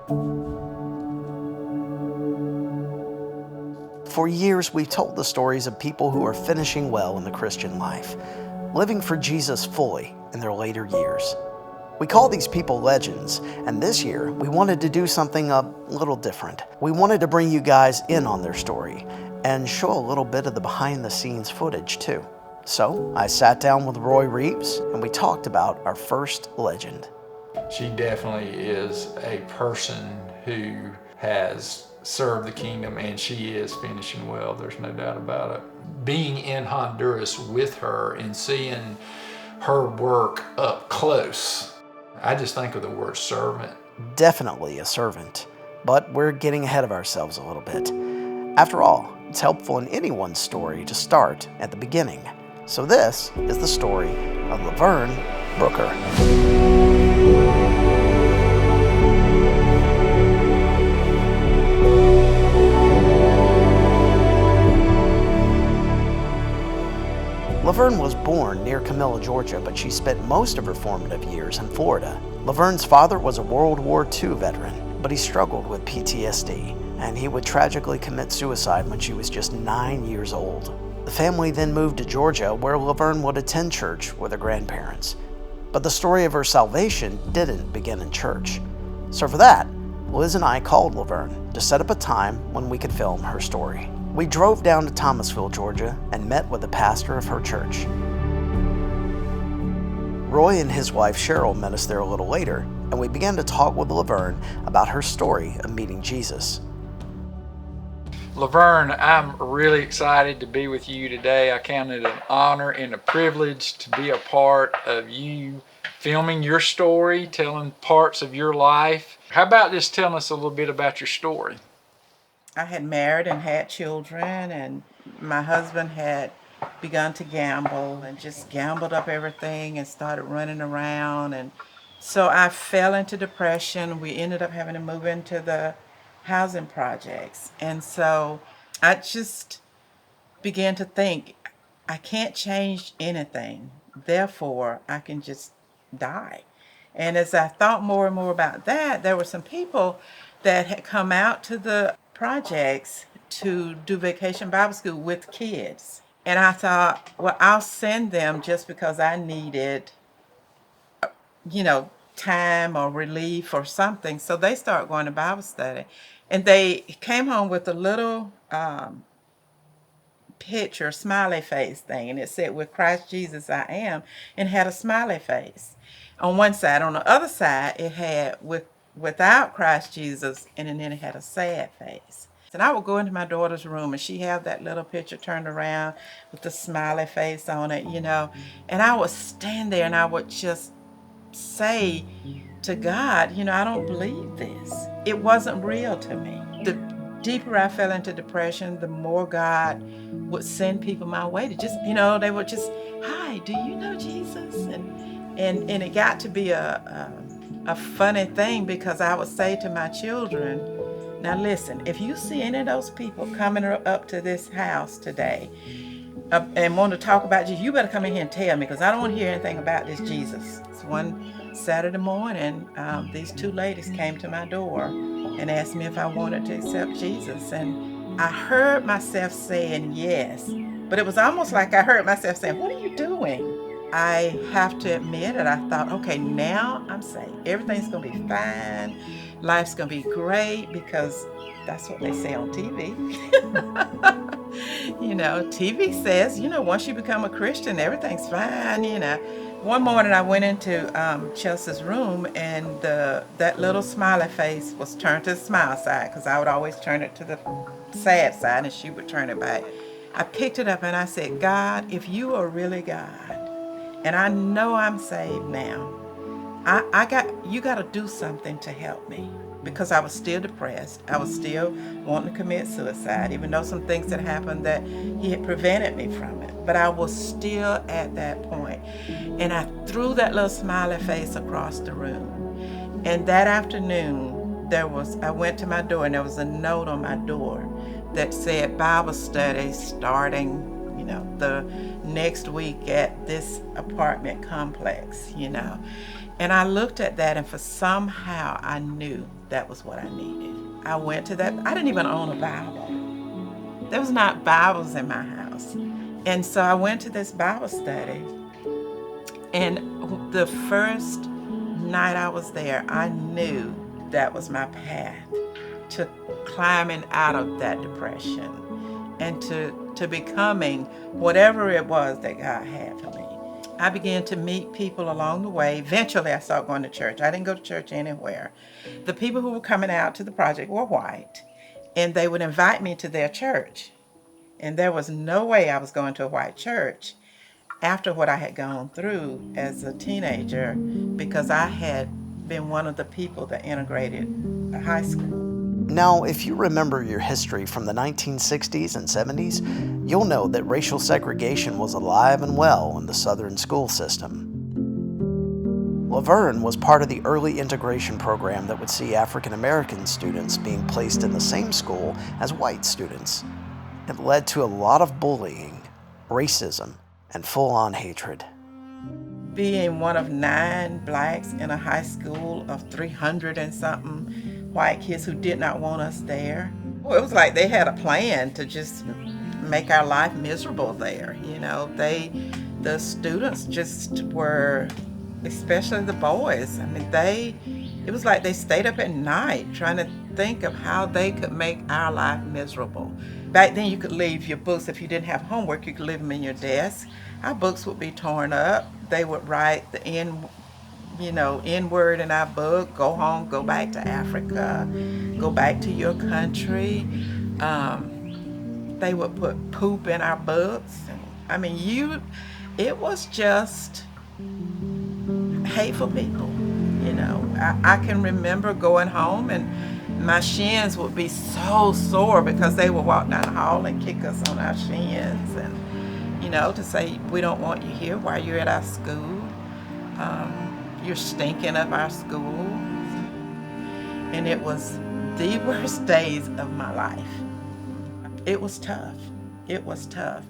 For years, we've told the stories of people who are finishing well in the Christian life, living for Jesus fully in their later years. We call these people legends, and this year we wanted to do something a little different. We wanted to bring you guys in on their story and show a little bit of the behind-the-scenes footage too. So I sat down with Roy Reeves and we talked about our first legend. She definitely is a person who has served the kingdom, and she is finishing well. There's no doubt about it. Being in Honduras with her and seeing her work up close, I just think of the word servant. Definitely a servant, but we're getting ahead of ourselves a little bit. After all, it's helpful in anyone's story to start at the beginning. So this is the story of Lavearn Brooker. Laverne was born near Camilla, Georgia, but she spent most of her formative years in Florida. Lavern's father was a World War II veteran, but he struggled with PTSD, and he would tragically commit suicide when she was just 9 years old. The family then moved to Georgia, where Laverne would attend church with her grandparents. But the story of her salvation didn't begin in church. So for that, Liz and I called Laverne to set up a time when we could film her story. We drove down to Thomasville, Georgia, and met with the pastor of her church. Roy and his wife Cheryl met us there a little later, and we began to talk with Laverne about her story of meeting Jesus. Laverne, I'm really excited to be with you today. I count it an honor and a privilege to be a part of you filming your story, telling parts of your life. How about just telling us a little bit about your story? I had married and had children, and my husband had begun to gamble and just gambled up everything and started running around. And so I fell into depression. We ended up having to move into the housing projects. And so I just began to think, I can't change anything. Therefore, I can just die. And as I thought more and more about that, there were some people that had come out to the projects to do vacation Bible school with kids. And I thought, well, I'll send them just because I needed, time or relief or something. So they started going to Bible study. And they came home with a little picture, smiley face thing. And it said, with Christ Jesus I am, and had a smiley face on one side. On the other side, it had without Christ Jesus, and then it had a sad face. And I would go into my daughter's room, and she had that little picture turned around with the smiley face on it, and I would stand there and I would just say to God, I don't believe this. It wasn't real to me. The deeper I fell into depression, the more God would send people my way to just, they would just, hi, do you know Jesus? And it got to be a funny thing, because I would say to my children, now listen, if you see any of those people coming up to this house today and want to talk about Jesus, you better come in here and tell me, because I don't want to hear anything about this Jesus. So one Saturday morning, these two ladies came to my door and asked me if I wanted to accept Jesus. And I heard myself saying yes, but it was almost like I heard myself saying, what are you doing? I have to admit it. I thought, okay, now I'm saved. Everything's going to be fine. Life's going to be great, because that's what they say on TV. TV says, once you become a Christian, everything's fine, One morning I went into Chelsea's room, and that little smiley face was turned to the smile side, because I would always turn it to the sad side and she would turn it back. I picked it up and I said, God, if you are really God, and I know I'm saved now, you got to do something to help me, because I was still depressed. I was still wanting to commit suicide, even though some things had happened that he had prevented me from it. But I was still at that point. And I threw that little smiley face across the room. And that afternoon, I went to my door, and there was a note on my door that said Bible study starting, the next week at this apartment complex, And I looked at that, and for somehow I knew that was what I needed. I went to that. I didn't even own a Bible. There was not Bibles in my house. And so I went to this Bible study. And the first night I was there, I knew that was my path to climbing out of that depression and to becoming whatever it was that God had for me. I began to meet people along the way. Eventually, I started going to church. I didn't go to church anywhere. The people who were coming out to the project were white, and they would invite me to their church. And there was no way I was going to a white church after what I had gone through as a teenager, because I had been one of the people that integrated a high school. Now, if you remember your history from the 1960s and 70s, you'll know that racial segregation was alive and well in the Southern school system. Laverne was part of the early integration program that would see African American students being placed in the same school as white students. It led to a lot of bullying, racism, and full-on hatred. Being one of 9 blacks in a high school of 300 and something white kids who did not want us there. Well, it was like they had a plan to just make our life miserable there. You know, the students just were, especially the boys. I mean, it was like they stayed up at night trying to think of how they could make our life miserable. Back then you could leave your books, if you didn't have homework, you could leave them in your desk. Our books would be torn up. They would write the N-word in our book, go home, go back to Africa, go back to your country. They would put poop in our books. I mean, it was just hateful people, you know. I can remember going home and my shins would be so sore because they would walk down the hall and kick us on our shins and, you know, to say, we don't want you here while you're at our school. You're stinking up our school. And it was the worst days of my life. It was tough. It was tough.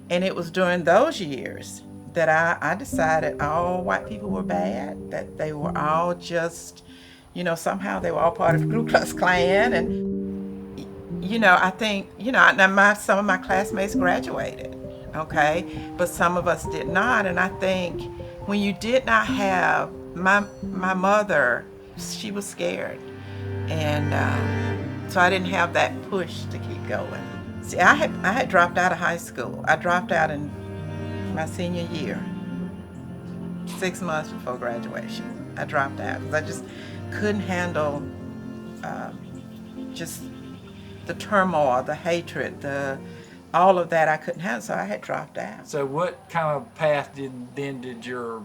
And it was during those years that I decided all white people were bad, that they were all just, you know, somehow they were all part of the Ku Klux Klan. And, you know, I think, you know, some of my classmates graduated, okay? But some of us did not. And I think when you did not have my mother, she was scared. And so I didn't have that push to keep going. See, I had dropped out of high school. I dropped out in my senior year, 6 months before graduation. I dropped out because I just couldn't handle just the turmoil, the hatred, all of that I couldn't handle, so I had dropped out. So what kind of path did your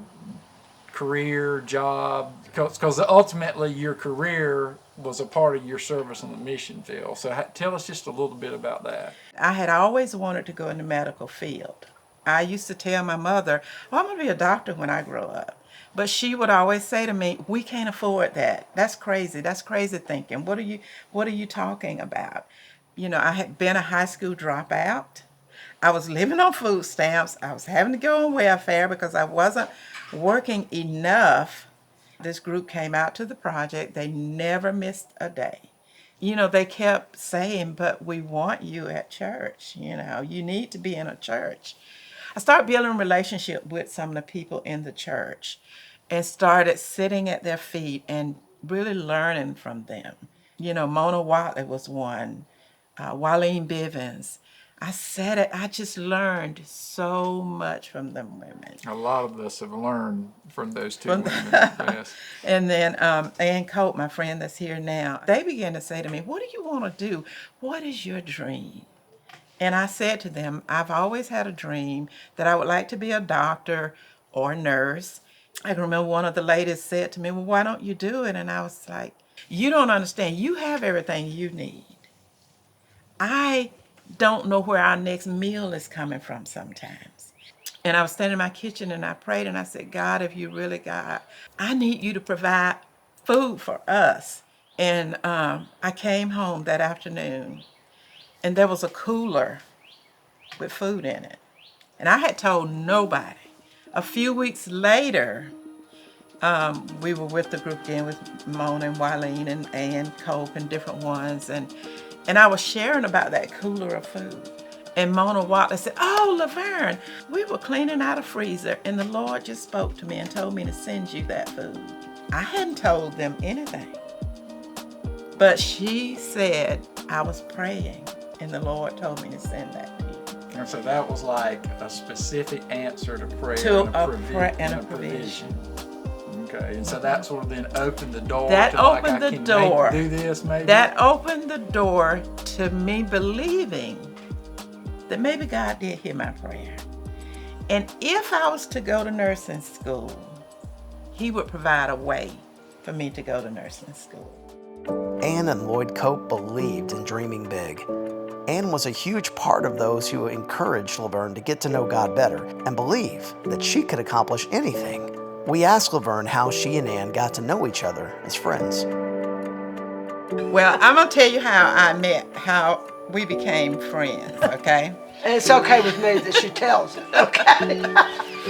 career, job, because ultimately your career was a part of your service in the mission field. So tell us just a little bit about that. I had always wanted to go in the medical field. I used to tell my mother, oh, I'm going to be a doctor when I grow up. But she would always say to me, we can't afford that. That's crazy. That's crazy thinking. What are you talking about? You know, I had been a high school dropout. I was living on food stamps. I was having to go on welfare because I wasn't working enough. This group came out to the project. They never missed a day. You know, they kept saying, but we want you at church. You know, you need to be in a church. I started building a relationship with some of the people in the church and started sitting at their feet and really learning from them. You know, Mona Watley was one, Waleem Bivens. I just learned so much from them women. A lot of us have learned from those two women. Yes. And then Ann Cope, my friend that's here now, they began to say to me, what do you want to do? What is your dream? And I said to them, I've always had a dream that I would like to be a doctor or a nurse. I can remember one of the ladies said to me, well, why don't you do it? And I was like, you don't understand. You have everything you need. I don't know where our next meal is coming from sometimes. And I was standing in my kitchen and I prayed and I said, God, if you really God, I need you to provide food for us. And I came home that afternoon and there was a cooler with food in it. And I had told nobody. A few weeks later, we were with the group again with Mona and Wileen and Ann Cope and different ones. And I was sharing about that cooler of food. And Mona walked and said, "Oh, Laverne, we were cleaning out a freezer and the Lord just spoke to me and told me to send you that food." I hadn't told them anything. But she said, "I was praying and the Lord told me to send that to you." And so that was like a specific answer to prayer To and a provision. Okay, and so that sort of then opened the door. That to opened like, the door. Do this maybe. That opened the door to me believing that maybe God did hear my prayer. And if I was to go to nursing school, He would provide a way for me to go to nursing school. Ann and Lloyd Cope believed in dreaming big. Ann was a huge part of those who encouraged Laverne to get to know God better and believe that she could accomplish anything. We asked Laverne how she and Ann got to know each other as friends. Well, I'm going to tell you how we became friends, okay? And it's okay with me that she tells it, okay?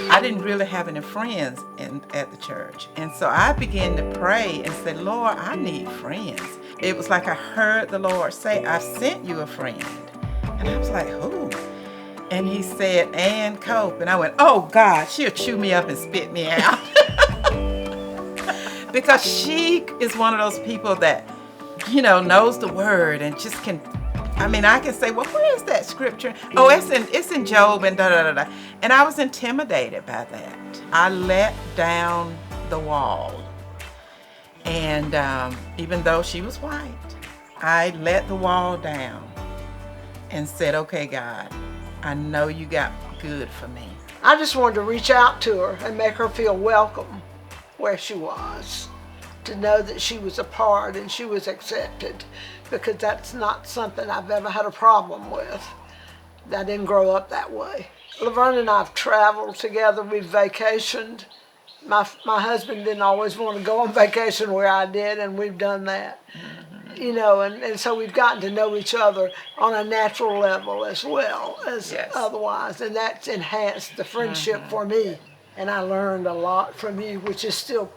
I didn't really have any friends at the church. And so I began to pray and say, "Lord, I need friends." It was like I heard the Lord say, "I've sent you a friend." And I was like, "Who?" And He said, "Ann Cope." And I went, "Oh God, she'll chew me up and spit me out." Because she is one of those people that, knows the word and just can, I can say, "Well, where is that scripture?" "Oh, it's in Job and da-da-da-da." And I was intimidated by that. I let down the wall. And even though she was white, I let the wall down and said, "Okay, God, I know you got good for me." I just wanted to reach out to her and make her feel welcome where she was, to know that she was a part and she was accepted, because that's not something I've ever had a problem with. I didn't grow up that way. Laverne and I have traveled together. We've vacationed. My husband didn't always want to go on vacation where I did, and we've done that. And so we've gotten to know each other on a natural level as well as otherwise, and that's enhanced the friendship for me. And I learned a lot from you, which is still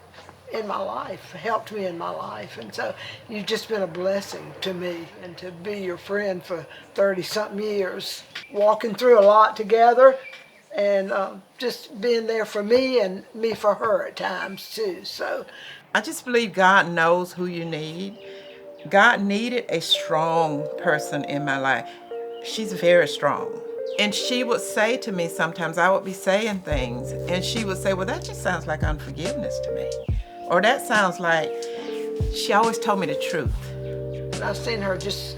in my life, helped me in my life. And so you've just been a blessing to me, and to be your friend for 30-something years, walking through a lot together, and just being there for me and me for her at times too. So I just believe God knows who you need. God needed a strong person in my life. She's very strong. And she would say to me sometimes, I would be saying things, and she would say, "Well, that just sounds like unforgiveness to me." Or that sounds like, she always told me the truth. And I've seen her just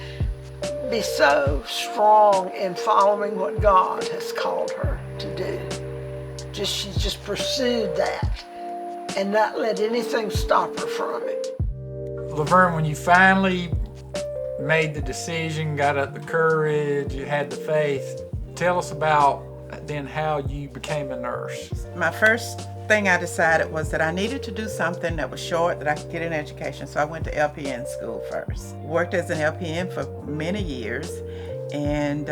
be so strong in following what God has called her to do. She's just pursued that and not let anything stop her from it. Laverne, when you finally made the decision, got up the courage, you had the faith, tell us about then how you became a nurse. My first thing I decided was that I needed to do something that was short, that I could get an education. So I went to LPN school first. Worked as an LPN for many years, and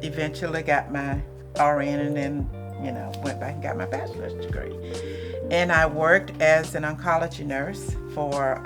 eventually got my RN, and then went back and got my bachelor's degree. And I worked as an oncology nurse for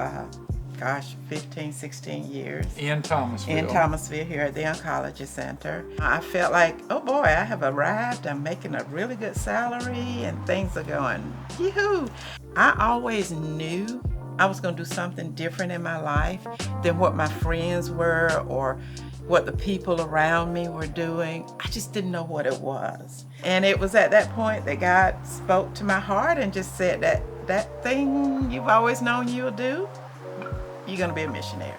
15, 16 years. In Thomasville. In Thomasville, here at the Oncology Center. I felt like, oh boy, I have arrived. I'm making a really good salary and things are going, yoo-hoo. I always knew I was going to do something different in my life than what my friends were or what the people around me were doing. I just didn't know what it was. And it was at that point that God spoke to my heart and just said that thing you've always known you'll do, you're going to be a missionary.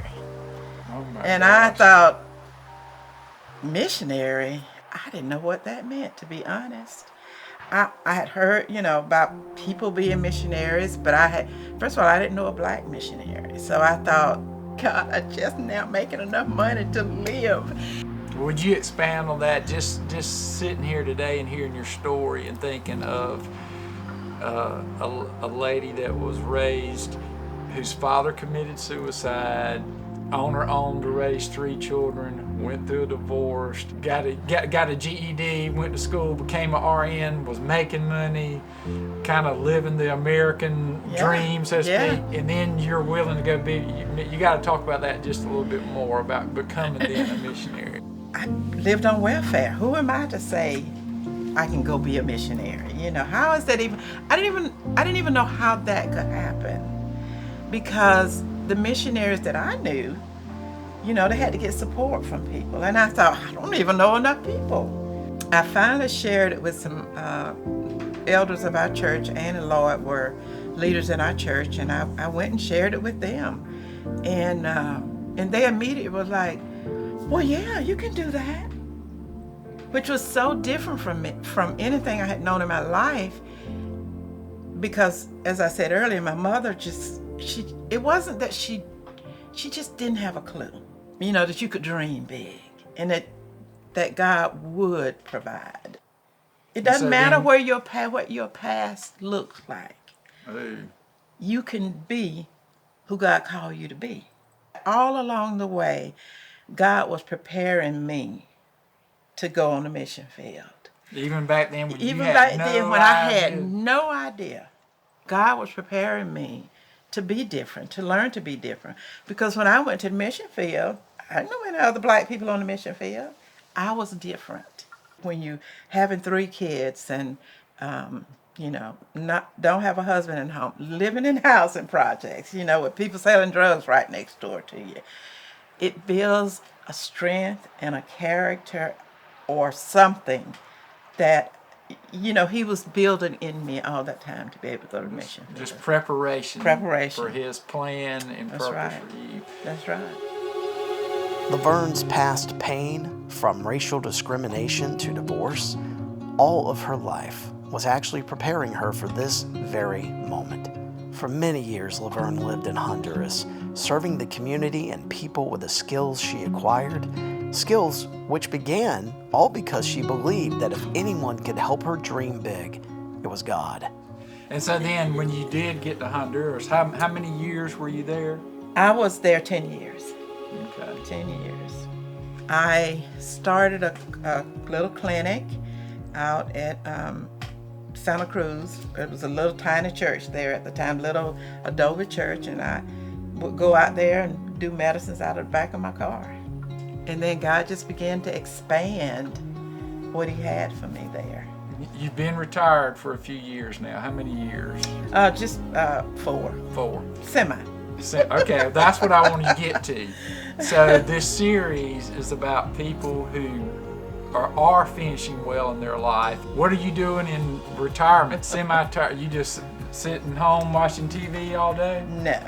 Oh my and gosh. I thought, missionary? I didn't know what that meant, to be honest. I had heard, about people being missionaries, but first of all, I didn't know a black missionary. So I thought, God, I'm just now making enough money to live. Would you expand on that? Just sitting here today and hearing your story and thinking of a lady that was raised, whose father committed suicide, on her own to raise 3 children, went through a divorce, got a GED, went to school, became an RN, was making money, kind of living the American dream, so to speak, and then you're willing to go be, you got to talk about that just a little bit more, about becoming then a missionary. I lived on welfare. Who am I to say I can go be a missionary? You know, how is that even? I didn't even know how that could happen, because the missionaries that I knew, you know, they had to get support from people, and I thought, I don't even know enough people. I finally shared it with some elders of our church. Ann and Lloyd were leaders in our church, and I went and shared it with them, and they immediately were like, well, yeah, you can do that, which was so different from anything I had known in my life, because, as I said earlier, my mother it wasn't that she just didn't have a clue, you know, that you could dream big and that God would provide. It doesn't matter what your past looks like. You can be who God called you to be. All along the way, God was preparing me to go on the mission field. Even back then when I had no idea. God was preparing me to be different, to learn to be different. Because when I went to the mission field, I didn't know any other black people on the mission field. I was different. When you having 3 kids and you know, don't have a husband at home, living in housing projects, you know, with people selling drugs right next door to you, it builds a strength and a character or something that, you know, he was building in me all that time to be able to go to mission field. Just preparation for his plan and purpose for you. That's right. Laverne's past pain, from racial discrimination to divorce, all of her life was actually preparing her for this very moment. For many years, Laverne lived in Honduras, serving the community and people with the skills she acquired, skills which began all because she believed that if anyone could help her dream big, it was God. And so then when you did get to Honduras, how many years were you there? I was there 10 years. Okay. 10 years. I started a little clinic out at Santa Cruz. It was a little tiny church there at the time, little adobe church, and I would go out there and do medicines out of the back of my car. And then God just began to expand what he had for me there. You've been retired for a few years now. How many years? Just 4. 4. Semi. Okay, that's what I want to get to. So this series is about people who are finishing well in their life. What are you doing in retirement? Semi-retired? You just sitting home watching TV all day? No.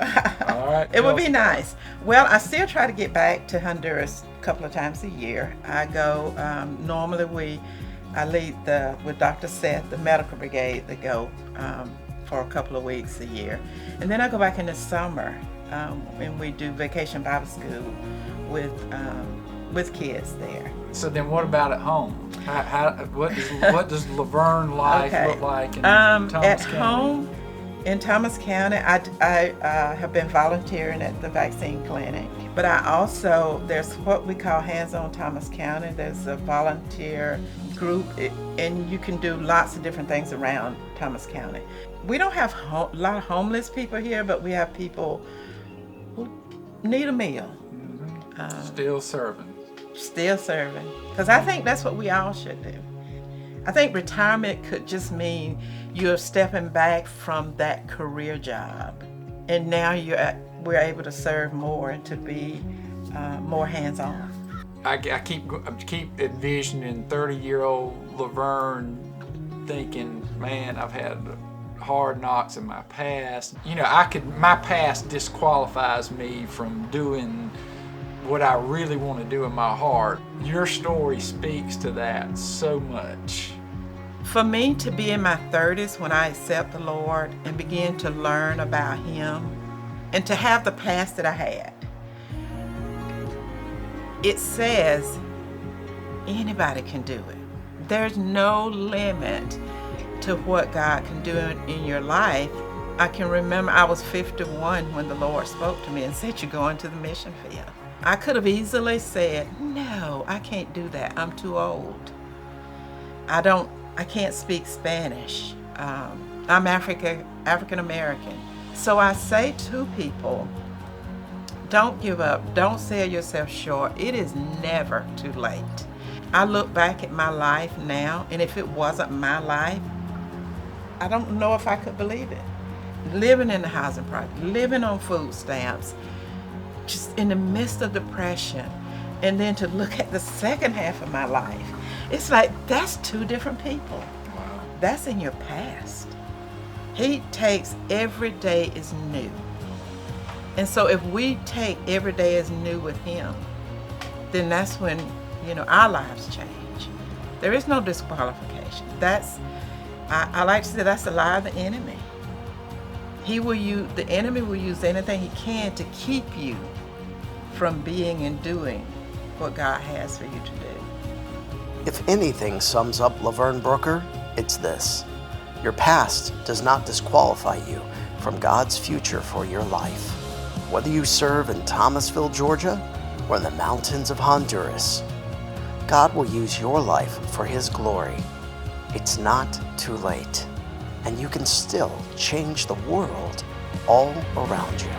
All right. It would be nice. Well, I still try to get back to Honduras a couple of times a year. I go, normally I lead with Dr. Seth, the medical brigade, that go for a couple of weeks a year. And then I go back in the summer and we do vacation Bible school with kids there. So then what about at home? What does Laverne life look like in Thomas at County? home in Thomas County, I have been volunteering at the vaccine clinic, but I also, there's what we call Hands-On Thomas County. There's a volunteer group, and you can do lots of different things around Thomas County. We don't have a lot of homeless people here, but we have people who need a meal. Mm-hmm. Still serving, because I think that's what we all should do. I think retirement could just mean you're stepping back from that career job, and now we're able to serve more and to be more hands-on. I keep envisioning 30-year-old Laverne thinking, man, I've had hard knocks in my past. You know, my past disqualifies me from doing what I really want to do in my heart. Your story speaks to that so much. For me to be in my 30s when I accept the Lord and begin to learn about him and to have the past that I had, it says anybody can do it. There's no limit to what God can do in your life I can remember I was 51 when the Lord spoke to me and said, "You're going to the mission field." I could have easily said, "No, I can't do that. I'm too old. I can't speak Spanish. I'm African American." So I say to people, don't give up. Don't sell yourself short. It is never too late. I look back at my life now, and if it wasn't my life, I don't know if I could believe it. Living in the housing project, living on food stamps, just in the midst of depression, and then to look at the second half of my life, it's like that's two different people. That's in your past. He takes every day is new. And so if we take every day as new with him, then that's when, our lives change. There is no disqualification. I like to say that's the lie of the enemy. The enemy will use anything he can to keep you from being and doing what God has for you to do. If anything sums up Lavearn Brooker, it's this: your past does not disqualify you from God's future for your life. Whether you serve in Thomasville, Georgia, or in the mountains of Honduras, God will use your life for His glory. It's not too late, and you can still change the world all around you.